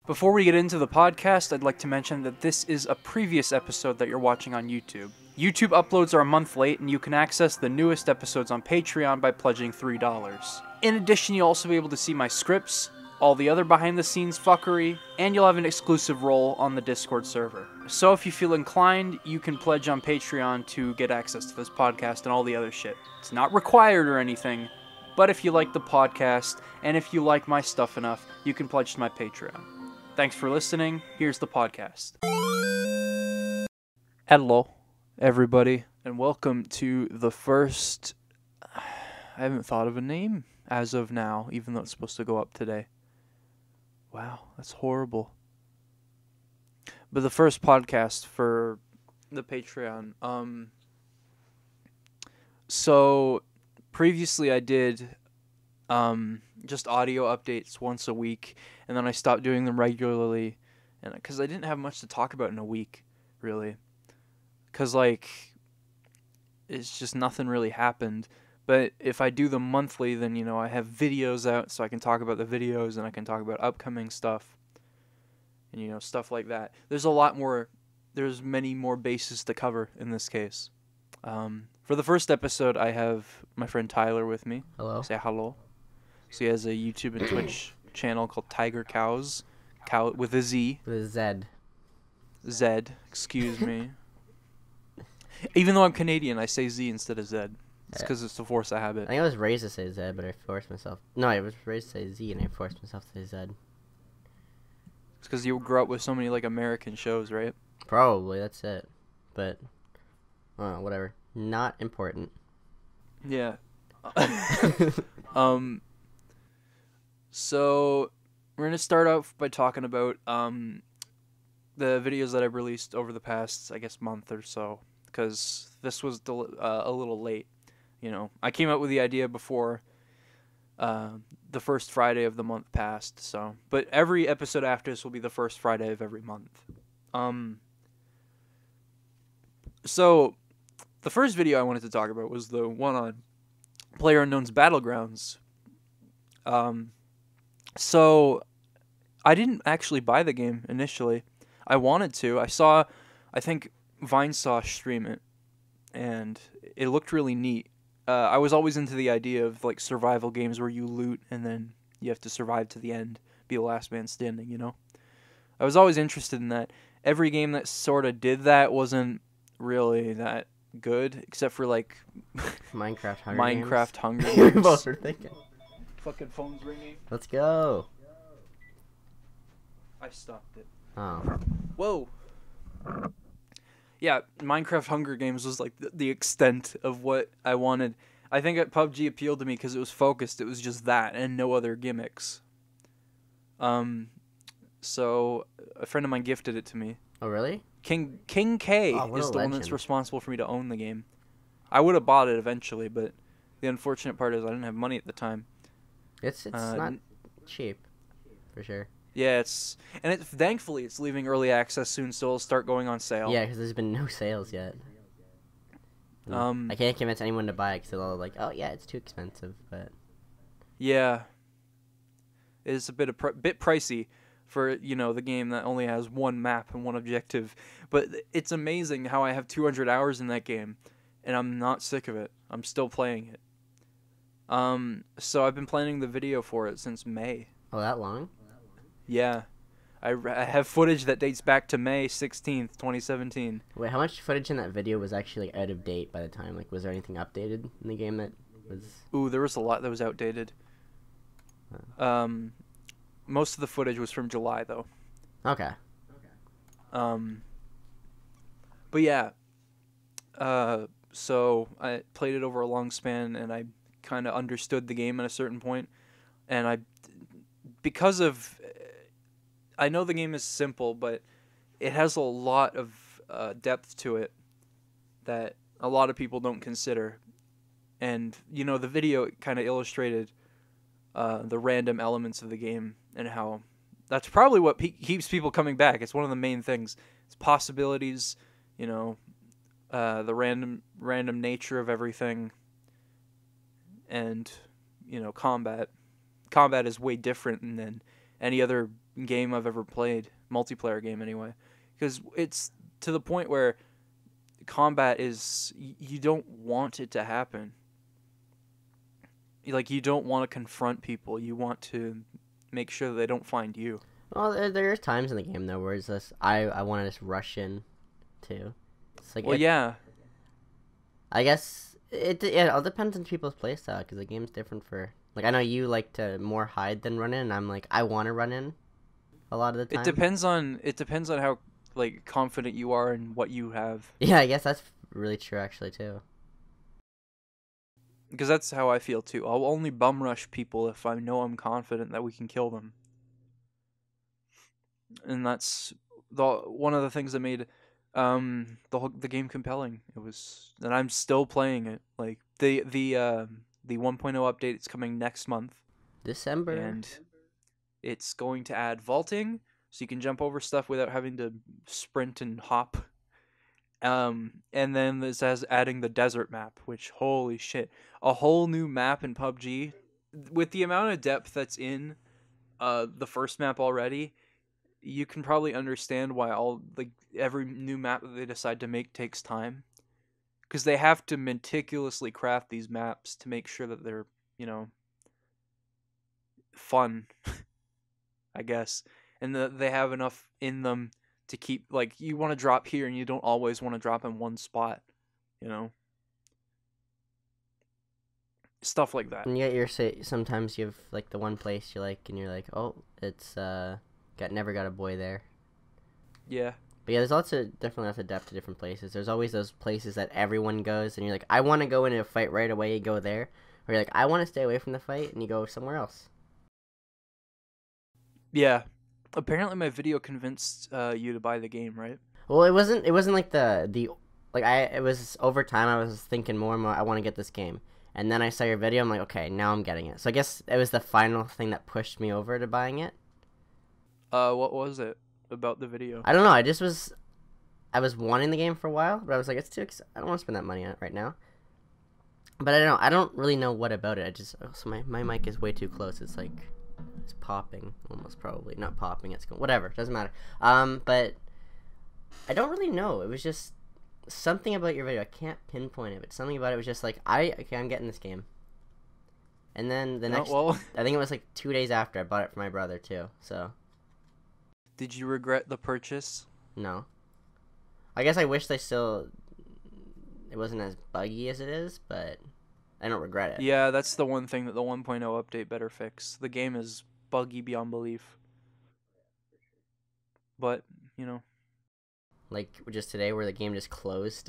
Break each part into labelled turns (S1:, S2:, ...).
S1: Before we get into the podcast, I'd like to mention that this is a previous episode that you're watching on YouTube. YouTube uploads are a month late, and you can access the newest episodes on Patreon by pledging $3. In addition, you'll also be able to see my scripts, all the other behind-the-scenes fuckery, and you'll have an exclusive role on the Discord server. So if you feel inclined, you can pledge on Patreon to get access to this podcast and all the other shit. It's not required or anything, but if you like the podcast, and if you like my stuff enough, you can pledge to my Patreon. Thanks for listening. Here's the podcast. Hello, everybody, and welcome to the first... I haven't thought of a name as of now, even though it's supposed to go up today. Wow, that's horrible. But the first podcast for the Patreon. So, previously I did just audio updates once a week, and then I stopped doing them regularly, and because I didn't have much to talk about in a week, really. Because, it's just nothing really happened. But if I do them monthly, then, I have videos out, so I can talk about the videos, and I can talk about upcoming stuff, and, stuff like that. There's many more bases to cover in this case. For the first episode, I have my friend Tyler with me.
S2: Hello.
S1: Say hello. So he has a YouTube and Twitch channel called Tiger Cows, cow with a Z.
S2: With a Z.
S1: Z, excuse me. Even though I'm Canadian, I say Z instead of Z. It's because it's the force of habit.
S2: I think I was raised to say Z, but I forced myself. No, I was raised to say Z, and I forced myself to say Z.
S1: It's because you grew up with so many American shows, right?
S2: Probably, that's it. But, whatever. Not important.
S1: Yeah. So we're gonna start off by talking about the videos that I've released over the past, I guess, month or so, because this was a little late. I came up with the idea before the first Friday of the month passed. But every episode after this will be the first Friday of every month. So the first video I wanted to talk about was the one on PlayerUnknown's Battlegrounds. So I didn't actually buy the game initially. I wanted to. I think Vinesauce stream it, and it looked really neat. I was always into the idea of survival games where you loot and then you have to survive to the end, be the last man standing, I was always interested in that. Every game that sort of did that wasn't really that good, except for
S2: Minecraft
S1: Hunger
S2: Games.
S1: Games.
S2: We both were thinking.
S1: Fucking phone's ringing.
S2: Let's go.
S1: I stopped it.
S2: Oh.
S1: Whoa. Yeah, Minecraft Hunger Games was the extent of what I wanted. I think PUBG appealed to me because it was focused. It was just that and no other gimmicks. So a friend of mine gifted it to me.
S2: Oh, really?
S1: King K is the one that's responsible for me to own the game. I would have bought it eventually, but the unfortunate part is I didn't have money at the time.
S2: It's not cheap, for sure.
S1: Yeah, thankfully it's leaving early access soon, so it'll start going on sale.
S2: Yeah, because there's been no sales yet. I can't convince anyone to buy it because they're all oh yeah, it's too expensive. But
S1: yeah, it's a bit pricey for the game that only has one map and one objective. But it's amazing how I have 200 hours in that game, and I'm not sick of it. I'm still playing it. So I've been planning the video for it since May.
S2: Oh, that long?
S1: Yeah. I have footage that dates back to May 16th, 2017.
S2: Wait, how much footage in that video was actually out of date by the time? Was there anything updated in the game that was...
S1: Ooh, there was a lot that was outdated. Most of the footage was from July, though.
S2: Okay.
S1: But yeah. So I played it over a long span, and I kind of understood the game at a certain point. And because of... I know the game is simple, but it has a lot of depth to it that a lot of people don't consider. And, the video kind of illustrated the random elements of the game and how that's probably what keeps people coming back. It's one of the main things. It's possibilities, the random nature of everything, and combat. Combat is way different than any other game I've ever played, multiplayer game anyway, because it's to the point where combat is you don't want it to happen. Like, you don't want to confront people. You want to make sure that they don't find you.
S2: Well, there are times in the game though where it's just I want to just rush in, too. It's like
S1: yeah.
S2: I guess it all depends on people's playstyle because the game's different for. Like, I know you like to more hide than run in, and I'm like, I want to run in a lot of the time.
S1: It depends on how, like, confident you are in what you have.
S2: Yeah, I guess that's really true, actually, too.
S1: Because that's how I feel, too. I'll only bum rush people if I know I'm confident that we can kill them. And that's one of the things that made the game compelling. It was, and I'm still playing it. Like, the 1.0 update is coming next month.
S2: December.
S1: And it's going to add vaulting, so you can jump over stuff without having to sprint and hop. And then this has adding the desert map, which, holy shit, a whole new map in PUBG. With the amount of depth that's in the first map already, you can probably understand why every new map that they decide to make takes time. Because they have to meticulously craft these maps to make sure that they're, fun, I guess. And that they have enough in them to keep, like, you want to drop here and you don't always want to drop in one spot, Stuff like that.
S2: And yet sometimes you have, like, the one place you like, and you're like, oh, it's, never got a boy there.
S1: Yeah.
S2: But yeah, there's definitely lots of depth to different places. There's always those places that everyone goes, and you're like, I want to go into a fight right away, you go there. Or you're like, I want to stay away from the fight, and you go somewhere else.
S1: Yeah. Apparently my video convinced you to buy the game, right?
S2: Well, it wasn't like it was over time. I was thinking more and more, I want to get this game. And then I saw your video, I'm like, okay, now I'm getting it. So I guess it was the final thing that pushed me over to buying it.
S1: What was it about the video?
S2: I don't know. I was wanting the game for a while, but I was like, it's too expensive. I don't want to spend that money on it right now. But I don't know. I don't really know what about it. So my mic is way too close. It's like, it's popping, almost probably. Not popping, it's going, whatever, doesn't matter. But I don't really know. It was just something about your video. I can't pinpoint it, but something about it was just like, I'm getting this game. And then I think it was like 2 days after I bought it for my brother too, so.
S1: Did you regret the purchase?
S2: No. I guess I wish it wasn't as buggy as it is, but I don't regret it.
S1: Yeah, that's the one thing that the 1.0 update better fix. The game is buggy beyond belief. But,
S2: Like, just today where the game just closed.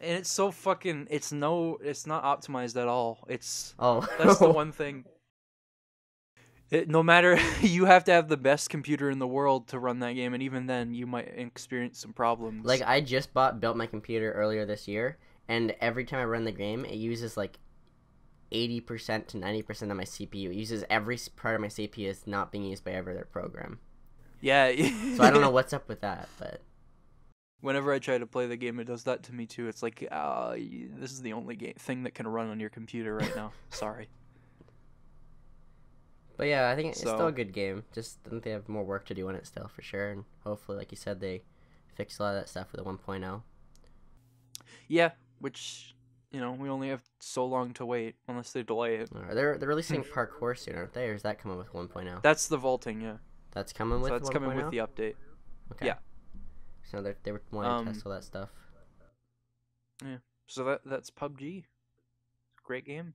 S1: And it's so fucking, it's not optimized at all. That's
S2: the
S1: one thing. No matter, you have to have the best computer in the world to run that game, and even then, you might experience some problems.
S2: Like, I just built my computer earlier this year, and every time I run the game, it uses, like, 80% to 90% of my CPU. It uses every part of my CPU is not being used by every other program.
S1: Yeah.
S2: So I don't know what's up with that, but...
S1: Whenever I try to play the game, it does that to me, too. It's like, this is the only thing that can run on your computer right now. Sorry.
S2: But yeah, I think it's still a good game. Just I think they have more work to do on it still, for sure. And hopefully, like you said, they fix a lot of that stuff with the 1.0.
S1: Yeah, which, we only have so long to wait, unless they delay it.
S2: They're releasing parkour soon, aren't they? Or is that coming with 1.0?
S1: That's the vaulting, yeah.
S2: That's coming with 1.0?
S1: That's coming with the update.
S2: Okay.
S1: Yeah.
S2: So they were wanting to test all that stuff.
S1: Yeah. So that's PUBG. Great game.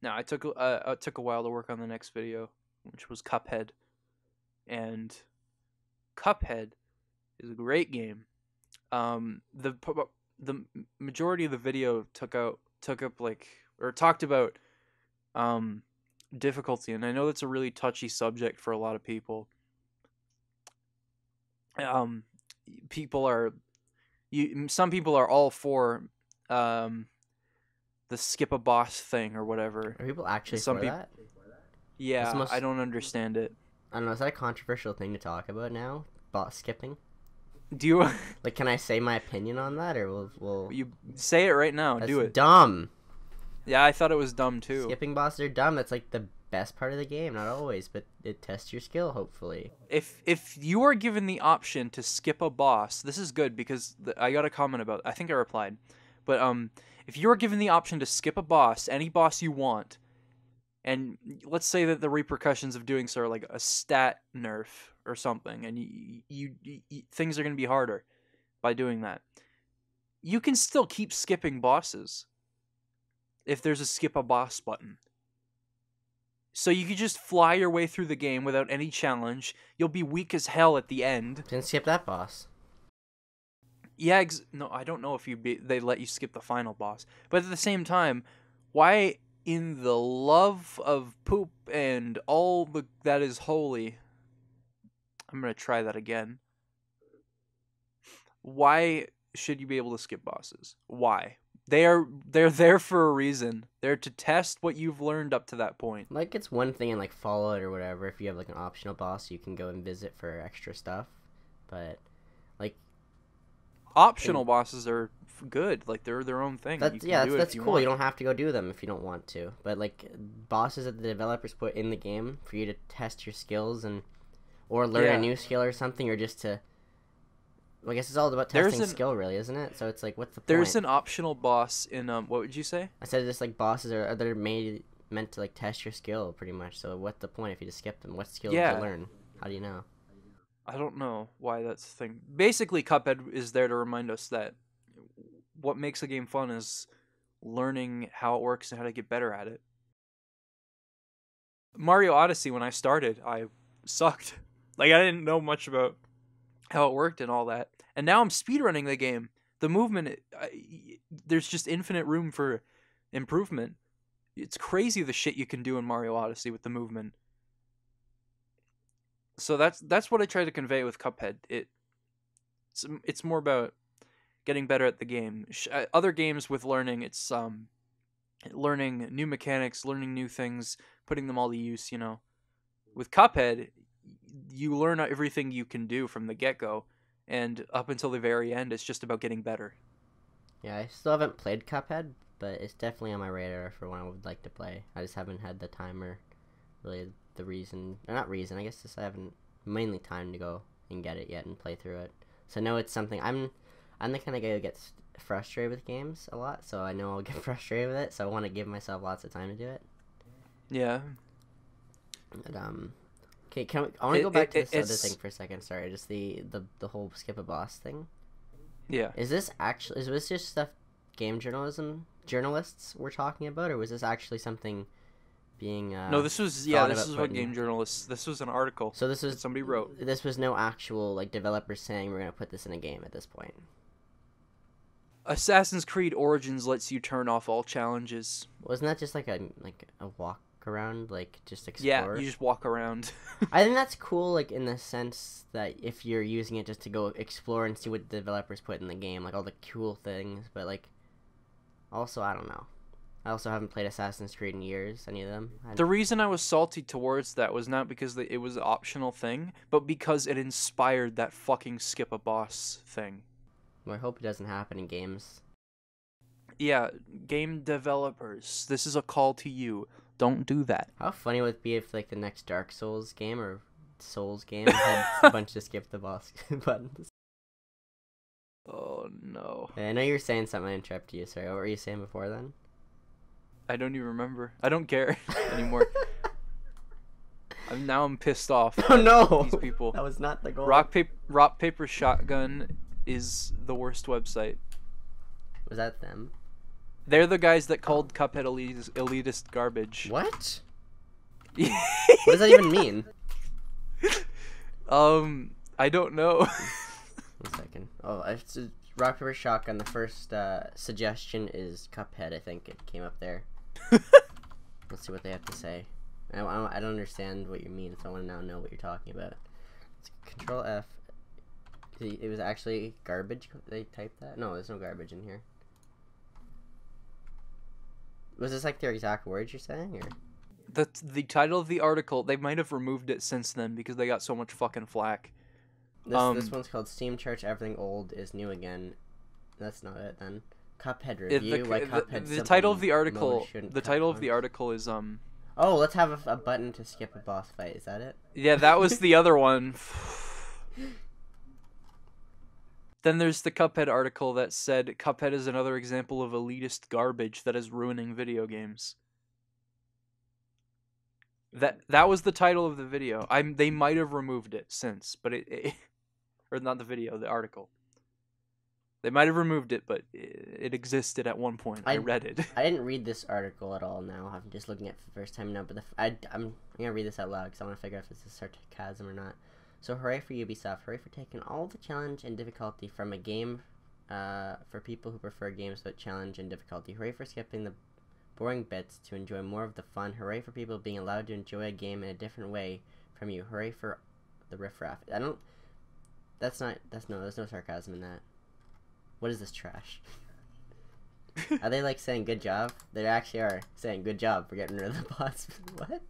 S1: Now it took a while to work on the next video, which was Cuphead, and Cuphead is a great game. The majority of the video talked about difficulty, and I know that's a really touchy subject for a lot of people. Some people are all for the skip a boss thing or whatever.
S2: Are people actually for that?
S1: Yeah, I don't understand it.
S2: I don't know. Is that a controversial thing to talk about now? Boss skipping?
S1: Do you
S2: like? Can I say my opinion on that, or will
S1: you say it right now?
S2: That's
S1: do it.
S2: Dumb.
S1: Yeah, I thought it was dumb too.
S2: Skipping bosses are dumb. That's like the best part of the game. Not always, but it tests your skill, hopefully.
S1: If you are given the option to skip a boss, this is good because I got a comment about. I think I replied, but if you are given the option to skip a boss, any boss you want, and let's say that the repercussions of doing so are like a stat nerf or something, and you things are going to be harder by doing that, you can still keep skipping bosses if there's a skip a boss button. So you could just fly your way through the game without any challenge. You'll be weak as hell at the end.
S2: Then skip that boss.
S1: Yeah, no, I don't know if they let you skip the final boss. But at the same time, why in the love of poop and all that is holy... I'm going to try that again. Why should you be able to skip bosses? Why? They're there for a reason. They're to test what you've learned up to that point.
S2: Like, it's one thing in, like, Fallout or whatever, if you have, like, an optional boss, you can go and visit for extra stuff. But, like...
S1: Optional bosses are good. Like, they're their own thing.
S2: That's cool. You don't have to go do them if you don't want to. But, like, bosses that the developers put in the game for you to test your skills or learn a new skill or something, or just to... Well, I guess it's all about testing skill, really, isn't it? So it's like, what's the point?
S1: There's an optional boss in what would you say?
S2: I said just like bosses they're meant to like test your skill, pretty much. So what's the point if you just skip them? What skill did you learn? How do you know?
S1: I don't know why that's the thing. Basically, Cuphead is there to remind us that what makes a game fun is learning how it works and how to get better at it. Mario Odyssey, when I started, I sucked. Like, I didn't know much about how it worked and all that. And now I'm speedrunning the game. The movement, there's just infinite room for improvement. It's crazy the shit you can do in Mario Odyssey with the movement. So that's what I try to convey with Cuphead. It's more about getting better at the game. Other games with learning, it's learning new mechanics, learning new things, putting them all to use, you know. With Cuphead, you learn everything you can do from the get-go, and up until the very end, it's just about getting better.
S2: Yeah, I still haven't played Cuphead, but it's definitely on my radar for when I would like to play. I just haven't had the time or really the reason, or not reason, I guess just I haven't mainly time to go and get it yet and play through it. So I know it's something, I'm the kind of guy who gets frustrated with games a lot, so I know I'll get frustrated with it, so I want to give myself lots of time to do it.
S1: Yeah.
S2: But, okay, I want to go back to this other thing for a second. Sorry, just the whole skip a boss thing.
S1: Yeah.
S2: Is this just stuff game journalists were talking about, or was this actually something being?
S1: No, this was what game journalists. This was an article.
S2: So this was
S1: somebody wrote.
S2: This was no actual like developers saying we're gonna put this in a game at this point.
S1: Assassin's Creed Origins lets you turn off all challenges.
S2: Wasn't that just like a walk around, like just explore?
S1: Yeah, you just walk around.
S2: I think that's cool, like in the sense that if you're using it just to go explore and see what the developers put in the game, like all the cool things, but like also I don't know. I also haven't played Assassin's Creed in years, any of them.
S1: The reason I was salty towards that was not because it was an optional thing, but because it inspired that fucking skip a boss thing.
S2: Well, I hope it doesn't happen in games.
S1: Yeah, game developers, this is a call to you. Don't do that.
S2: How funny would it be if like the next Dark Souls game or Souls game had a bunch of skip the boss buttons?
S1: Oh no.
S2: I know you were saying something. I interrupted you. Sorry, what were you saying before then?
S1: I don't even remember. I don't care anymore. I'm pissed off.
S2: Oh no!
S1: These people.
S2: That was not the goal.
S1: Rock paper shotgun is the worst website.
S2: Was that them?
S1: They're the guys that called Cuphead elitist garbage.
S2: What? What does that even mean?
S1: I don't know.
S2: 1 second. Oh, it's Rock Paper Shotgun. The first suggestion is Cuphead. I think it came up there. Let's see what they have to say. I don't understand what you mean, so I want to now know what you're talking about. It's Control F. It was actually garbage. They typed that? No, there's no garbage in here. Was this like their exact words you're saying, or?
S1: The title of the article, they might have removed it since then because they got so much fucking flack.
S2: This one's called Steam Charts Everything Old is New Again. That's not it then. Cuphead review.
S1: The title of the article. The title of the article is
S2: Oh, let's have a button to skip a boss fight. Is that it?
S1: Yeah, that was the other one. Then there's the Cuphead article that said Cuphead is another example of elitist garbage that is ruining video games. That was the title of the video. They might have removed it since, but it or not the video, the article. They might have removed it, but it existed at one point. I read it.
S2: I didn't read this article at all now. I'm just looking at it for the first time now, but I'm going to read this out loud because I want to figure out if it's a sarcasm or not. So hooray for Ubisoft. Hooray for taking all the challenge and difficulty from a game for people who prefer games with challenge and difficulty. Hooray for skipping the boring bits to enjoy more of the fun. Hooray for people being allowed to enjoy a game in a different way from you. Hooray for the riffraff. There's no sarcasm in that. What is this trash? Are they like saying good job? They actually are saying good job for getting rid of the bots. What?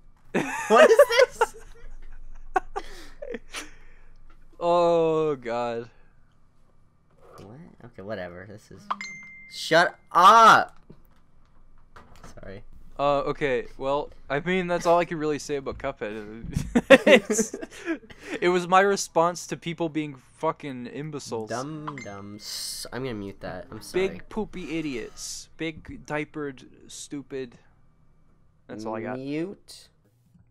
S2: What is this?
S1: Oh god.
S2: What? Okay, whatever. This is. Shut up! Sorry.
S1: Okay, well, I mean, that's all I can really say about Cuphead. It was my response to people being fucking imbeciles.
S2: Dumb. I'm gonna mute that. I'm sorry.
S1: Big poopy idiots. Big diapered, stupid. That's all I got.
S2: Mute.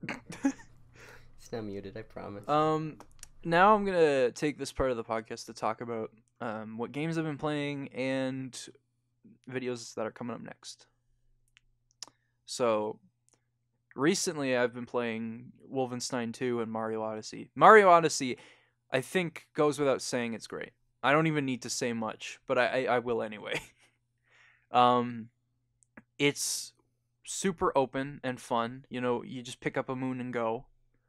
S2: It's not muted, I promise.
S1: Now I'm gonna take this part of the podcast to talk about what games I've been playing and videos that are coming up next. So, recently I've been playing Wolfenstein 2 and Mario Odyssey. Mario Odyssey, I think, goes without saying it's great. I don't even need to say much, but I will anyway. It's super open and fun. You know, you just pick up a moon and go.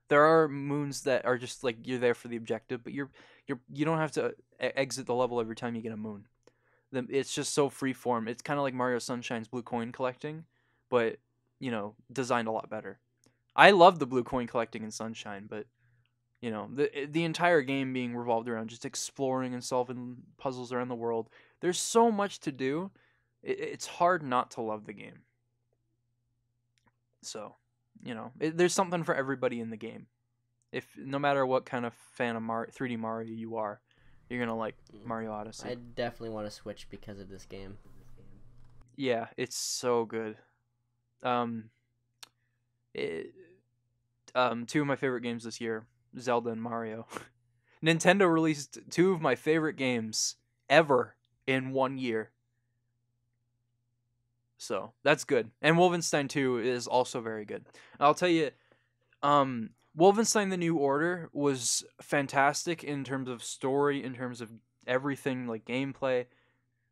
S1: There are moons that are just like you're there for the objective, but you don't have to exit the level every time you get a moon. It's just so freeform. It's kind of like Mario Sunshine's blue coin collecting, but you know, designed a lot better. I love the blue coin collecting in Sunshine, but you know, the entire game being revolved around just exploring and solving puzzles around the world. There's so much to do. It's hard not to love the game. So, you know, there's something for everybody in the game. No matter what kind of fan of 3D Mario you are, you're gonna like Mario Odyssey.
S2: I definitely want to switch because of this game.
S1: Yeah, it's so good. Two of my favorite games this year, Zelda and Mario. Nintendo released two of my favorite games ever in 1 year. So, that's good. And Wolfenstein 2 is also very good. I'll tell you, Wolfenstein The New Order was fantastic in terms of story, in terms of everything, like gameplay.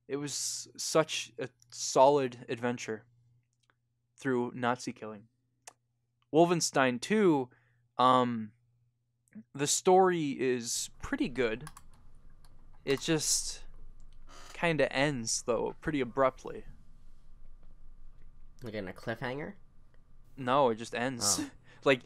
S1: It was such a solid adventure through Nazi killing. Wolfenstein 2, the story is pretty good. It just kind of ends, though, pretty abruptly.
S2: Like in a cliffhanger?
S1: No, it just ends. Oh. like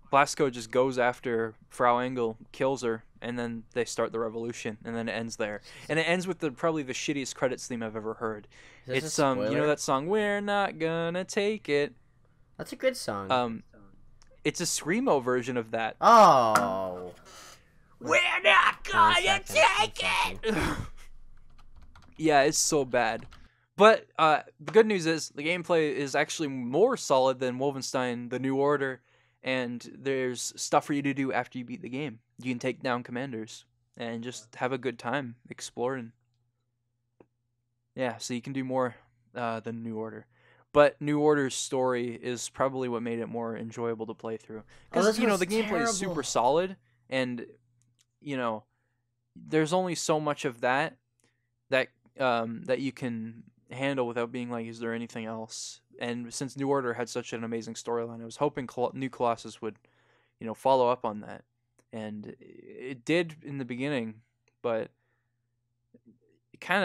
S1: Blasco just goes after Frau Engel, kills her, and then they start the revolution, and then it ends there. And it ends with probably the shittiest credits theme I've ever heard. It's you know that song, "We're Not Gonna Take It."
S2: That's a good song.
S1: It's a screamo version of that.
S2: Oh.
S1: We're not gonna take it. Yeah, it's so bad. But the good news is the gameplay is actually more solid than Wolfenstein: The New Order. And there's stuff for you to do after you beat the game. You can take down commanders and just have a good time exploring. Yeah, so you can do more than New Order. But New Order's story is probably what made it more enjoyable to play through. Because, you know, the gameplay is super solid. And, you know, there's only so much of that you can handle without being like, is there anything else? And since New Order had such an amazing storyline, I was hoping New Colossus would, you know, follow up on that. And it did in the beginning, but it kind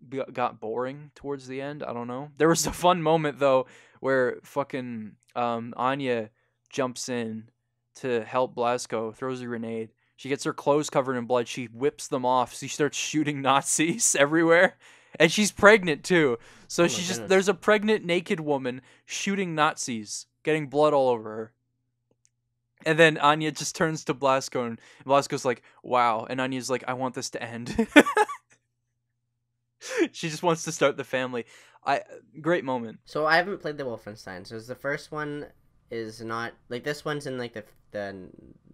S1: of got boring towards the end. I don't know. There was a fun moment, though, where fucking Anya jumps in to help Blasco, throws a grenade. She gets her clothes covered in blood. She whips them off. She starts shooting Nazis everywhere. And she's pregnant too. So
S2: Oh my
S1: she's just
S2: goodness.
S1: there's a pregnant naked woman shooting Nazis, getting blood all over her. And then Anya just turns to Blasco, and Blasco's like, "Wow." And Anya's like, "I want this to end." She just wants to start the family. I Great moment.
S2: So I haven't played the Wolfenstein. So is the first one is not like this one's in like the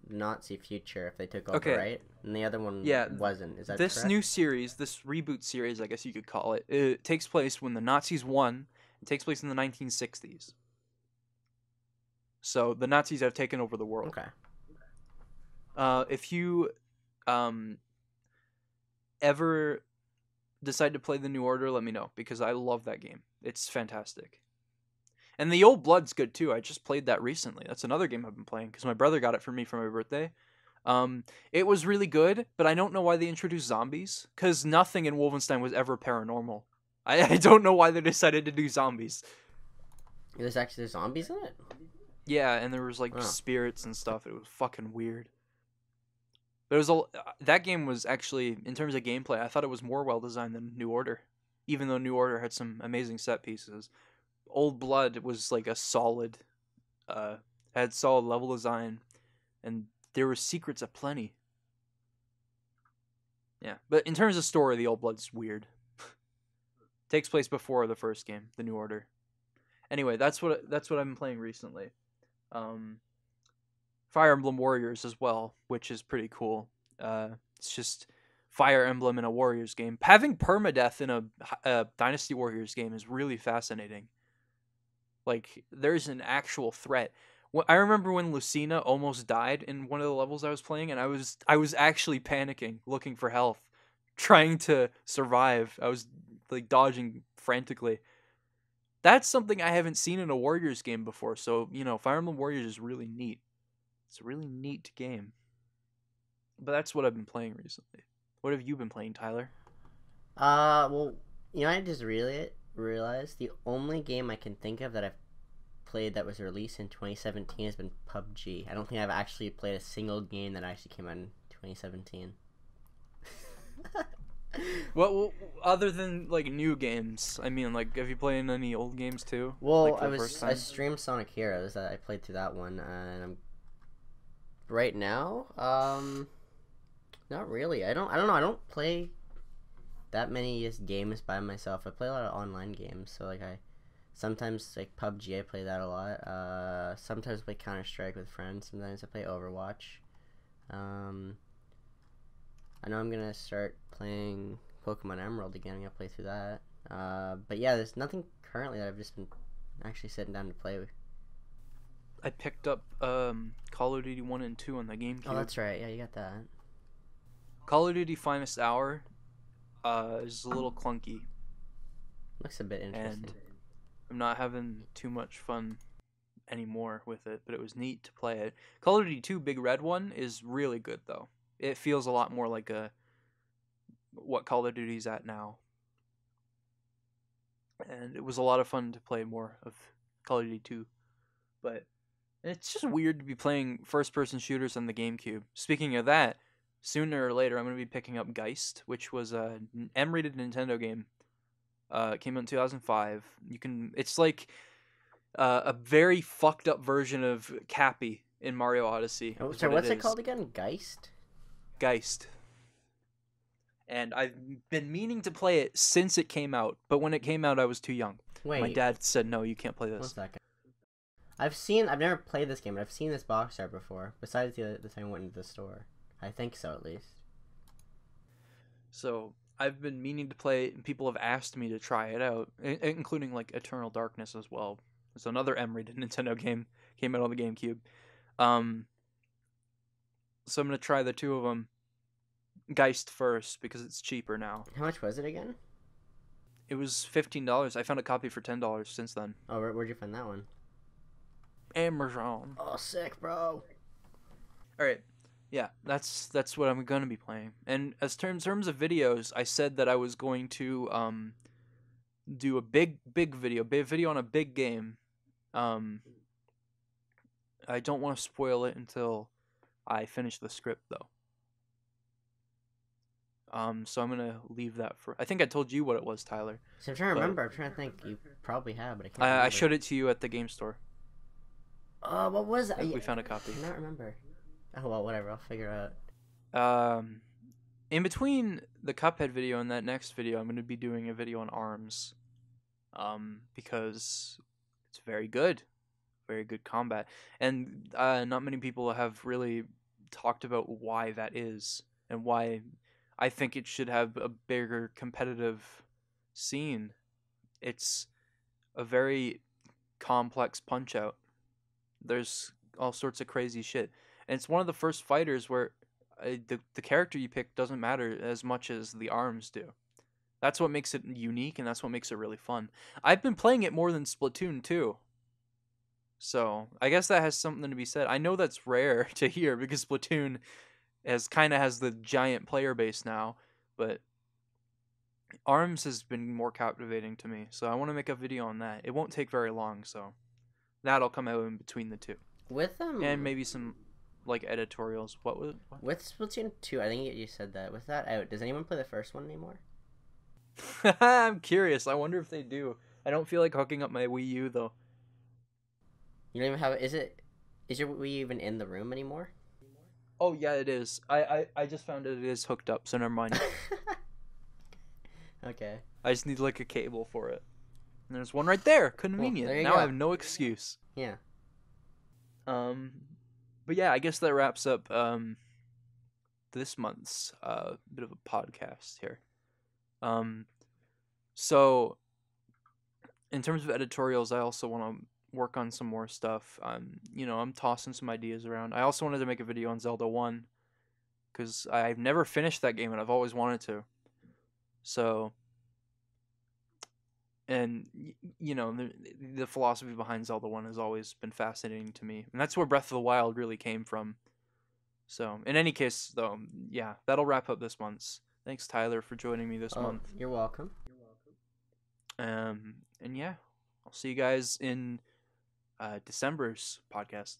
S2: Nazi future if they took over,
S1: Okay.
S2: right? And the other one
S1: Yeah,
S2: wasn't. Is that
S1: this
S2: correct?
S1: new series, this reboot series, I guess you could call it, it takes place when the Nazis won. It takes place in the 1960s. So the Nazis have taken over the world.
S2: Okay.
S1: If you um, ever decide to play the New Order, let me know because I love that game. It's fantastic. And the Old Blood's good too. I just played that recently. That's another game I've been playing because my brother got it for me for my birthday. It was really good, but I don't know why they introduced zombies because nothing in Wolfenstein was ever paranormal. I don't know why they decided to do zombies.
S2: There's zombies in it.
S1: Yeah, and there was like
S2: Oh.
S1: spirits and stuff. It was fucking weird. But it was that game was actually, in terms of gameplay, I thought it was more well designed than New Order, even though New Order had some amazing set pieces. Old Blood was like a solid, had solid level design, and there were secrets aplenty. Yeah, but in terms of story, the Old Blood's weird. Takes place before the first game, the New Order. Anyway, that's what I've been playing recently. Um, Fire Emblem Warriors as well, which is pretty cool. It's just Fire Emblem in a Warriors game. Having permadeath in a Dynasty Warriors game is really fascinating. Like, there's an actual threat. I remember when Lucina almost died in one of the levels I was playing, and I was actually panicking, looking for health, trying to survive. I was like dodging frantically. That's something I haven't seen in a Warriors game before. So, Fire Emblem Warriors is really neat. It's a really neat game. But that's what I've been playing recently. What have you been playing, Tyler?
S2: Well, I just really realized the only game I can think of that I've played that was released in 2017 has been PUBG. I don't think I've actually played a single game that actually came out in 2017.
S1: Well, other than like new games, I mean, like, have you played any old games too?
S2: Well,
S1: Like for the first
S2: I
S1: time?
S2: streamed Sonic Heroes. I played through that one, and I'm right now. Not really. I don't know. I don't play that many just games by myself. I play a lot of online games. So like I sometimes like PUBG. I play that a lot. Sometimes I play Counter Strike with friends. Sometimes I play Overwatch. I know I'm gonna start playing Pokemon Emerald again. I'm gonna play through that. But yeah, there's nothing currently that I've just been actually sitting down to play with.
S1: I picked up Call of Duty 1 and 2 on the GameCube.
S2: Oh, that's right. Yeah, you got that.
S1: Call of Duty Finest Hour is a little clunky,
S2: Looks a bit interesting.
S1: and I'm not having too much fun anymore with it, but it was neat to play it. Call of Duty 2 Big Red One is really good though. It feels a lot more like what Call of Duty's at now. And it was a lot of fun to play more of Call of Duty 2. But it's just weird to be playing first person shooters on the GameCube. Speaking of that, sooner or later I'm going to be picking up Geist, which was an M-rated Nintendo game. It came out in 2005. It's like a very fucked up version of Cappy in Mario Odyssey.
S2: Oh,
S1: Is
S2: sorry,
S1: what
S2: what's
S1: it
S2: it
S1: is.
S2: called again? Geist?
S1: Geist. And I've been meaning to play it since it came out, but when it came out I was too young.
S2: Wait,
S1: My dad said, no, you can't play
S2: what's
S1: this.
S2: that guy? I've never played this game, but I've seen this box art before. Besides the time I went into the store. I think so, at least.
S1: So I've been meaning to play it, and people have asked me to try it out, including like Eternal Darkness as well. It's another M-rated Nintendo game, came out on the GameCube. So I'm gonna try the two of them. Geist first because it's cheaper now.
S2: How much was it again?
S1: It was $15. I found a copy for $10 since then.
S2: Oh, where'd you find that one?
S1: Amazon.
S2: Oh, sick, bro.
S1: All right. Yeah, that's what I'm gonna be playing. And as terms of videos, I said that I was going to do a big video on a big game. I don't want to spoil it until I finish the script though. So I'm gonna leave that for. I think I told you what it was, Tyler.
S2: So I'm trying to
S1: But
S2: remember. I'm trying to think. You probably have, but I can't
S1: I
S2: remember.
S1: showed it to you at the game store.
S2: What was it?
S1: We found a copy.
S2: I cannot remember. Oh well, whatever. I'll figure it out.
S1: In between the Cuphead video and that next video, I'm going to be doing a video on ARMS. Because it's very good combat, and not many people have really talked about why that is and why I think it should have a bigger competitive scene. It's a very complex punch out. There's all sorts of crazy shit, and it's one of the first fighters where the character you pick doesn't matter as much as the arms do. That's what makes it unique, and that's what makes it really fun. I've been playing it more than Splatoon 2. So, I guess that has something to be said. I know that's rare to hear because Splatoon has the giant player base now, but ARMS has been more captivating to me. So, I want to make a video on that. It won't take very long, so that'll come out in between the two.
S2: With
S1: And maybe some like editorials. What?
S2: With Splatoon 2, I think you said that. With that out, does anyone play the first one anymore?
S1: I'm curious. I wonder if they do. I don't feel like hooking up my Wii U though.
S2: You don't even have. Is your Wii even in the room anymore?
S1: Oh yeah, it is. I just found it is hooked up, so never mind.
S2: Okay.
S1: I just need like a cable for it. And there's one right there. Convenient.
S2: Well,
S1: now
S2: go.
S1: I have no excuse.
S2: Yeah.
S1: But yeah, I guess that wraps up this month's bit of a podcast here. So in terms of editorials, I also want to work on some more stuff. I'm tossing some ideas around. I also wanted to make a video on Zelda 1 because I've never finished that game and I've always wanted to. So, and the philosophy behind Zelda 1 has always been fascinating to me. And that's where Breath of the Wild really came from. So, in any case, though, yeah, that'll wrap up this month's. Thanks, Tyler, for joining me this month.
S2: You're welcome.
S1: And yeah, I'll see you guys in December's podcast.